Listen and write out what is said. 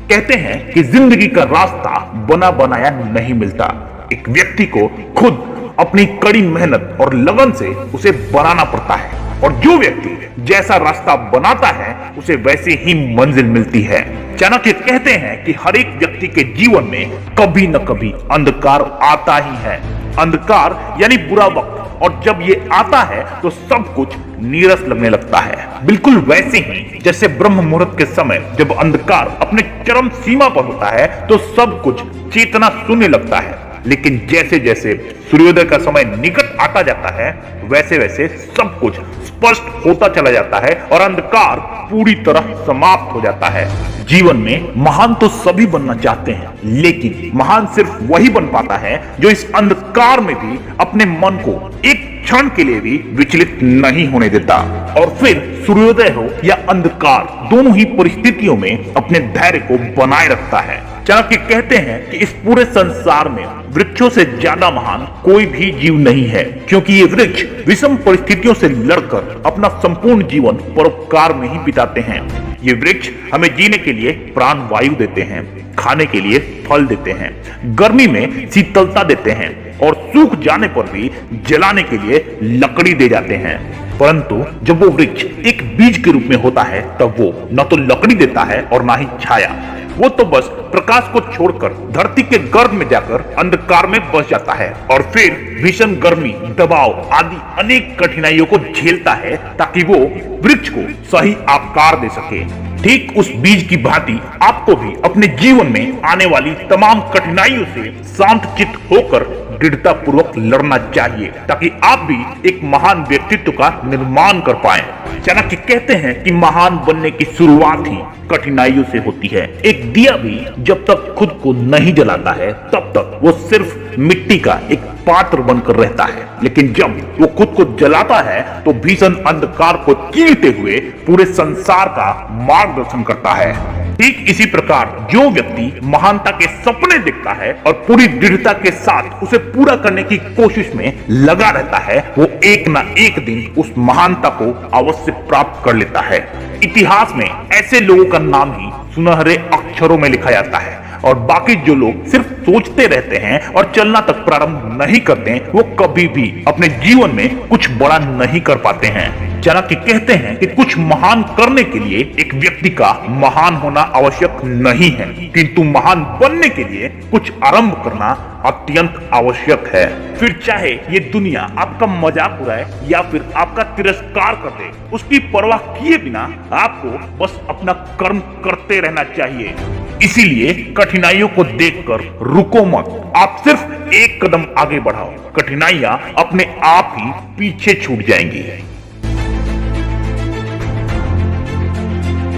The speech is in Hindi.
कहते हैं कि जिंदगी का रास्ता बना बनाया नहीं मिलता। एक व्यक्ति को खुद अपनी कड़ी मेहनत और लगन से उसे बनाना पड़ता है, और जो व्यक्ति जैसा रास्ता बनाता है उसे वैसे ही मंजिल मिलती है। चाणक्य कहते हैं कि हर एक व्यक्ति के जीवन में कभी न कभी अंधकार आता ही है। अंधकार यानी बुरा वक्त, और जब ये आता है तो सब कुछ नीरस लगने लगता है। बिल्कुल वैसे ही जैसे ब्रह्म मुहूर्त के समय जब अंधकार अपने चरम सीमा पर होता है तो सब कुछ चेतना शून्य लगता है, लेकिन जैसे जैसे सूर्योदय का समय निकट आता जाता है वैसे वैसे सब कुछ स्पष्ट होता चला जाता है और अंधकार पूरी तरह समाप्त हो जाता है। जीवन में महान तो सभी बनना चाहते हैं, लेकिन महान सिर्फ वही बन पाता है जो इस अंधकार में भी अपने मन को एक क्षण के लिए भी विचलित नहीं होने देता, और फिर सूर्योदय हो या अंधकार दोनों ही परिस्थितियों में अपने धैर्य को बनाए रखता है। चाणक्य कहते हैं कि इस पूरे संसार में वृक्षों से ज्यादा महान कोई भी जीव नहीं है, क्योंकि ये वृक्ष विषम परिस्थितियों से लड़कर अपना संपूर्ण जीवन परोपकार में ही बिताते हैं। ये वृक्ष हमें जीने के लिए प्राण वायु देते हैं, खाने के लिए फल देते हैं, गर्मी में शीतलता देते हैं, और सूख जाने पर भी जलाने के लिए लकड़ी दे जाते हैं। परंतु जब वो वृक्ष एक बीज के रूप में होता है तब वो न तो लकड़ी देता है और ना ही छाया, वो तो बस प्रकाश को छोड़कर धरती के गर्भ में जाकर अंधकार में बस जाता है, और फिर भीषण गर्मी, दबाव आदि अनेक कठिनाइयों को झेलता है ताकि वो वृक्ष को सही आकार दे सके। ठीक उस बीज की भांति आपको भी अपने जीवन में आने वाली तमाम कठिनाइयों से शांत चित्त होकर दृढ़ता पूर्वक लड़ना चाहिए, ताकि आप भी एक महान व्यक्तित्व का निर्माण कर पाएं। चाणक्य कहते हैं कि महान बनने की शुरुआत ही कठिनाइयों से होती है। एक दिया भी जब तक खुद को नहीं जलाता है तब तक वो सिर्फ मिट्टी का एक पात्र बनकर रहता है, लेकिन जब वो खुद को जलाता है तो भीषण अंधकार को चीरते हुए पूरे संसार का मार्गदर्शन करता है। ठीक इसी प्रकार जो व्यक्ति महानता के सपने देखता है और पूरी दृढ़ता के साथ उसे पूरा करने की कोशिश में लगा रहता है, वो एक ना एक दिन उस महानता को अवश्य प्राप्त कर लेता है। इतिहास में ऐसे लोगों का नाम ही सुनहरे अक्षरों में लिखा जाता है, और बाकी जो लोग सिर्फ सोचते रहते हैं और चलना तक प्रारंभ नहीं करते, वो कभी भी अपने जीवन में कुछ बड़ा नहीं कर पाते हैं। चाणक्य कहते हैं कि कुछ महान करने के लिए एक व्यक्ति का महान होना आवश्यक नहीं है, किंतु महान बनने के लिए कुछ आरंभ करना अत्यंत आवश्यक है। फिर चाहे ये दुनिया आपका मजाक उड़ाए या फिर आपका तिरस्कार कर दे, उसकी परवाह किए बिना आपको बस अपना कर्म करते रहना चाहिए। इसीलिए कठिनाइयों को देखकर रुको मत, आप सिर्फ एक कदम आगे बढ़ाओ, कठिनाइयां अपने आप ही पीछे छूट जाएंगी।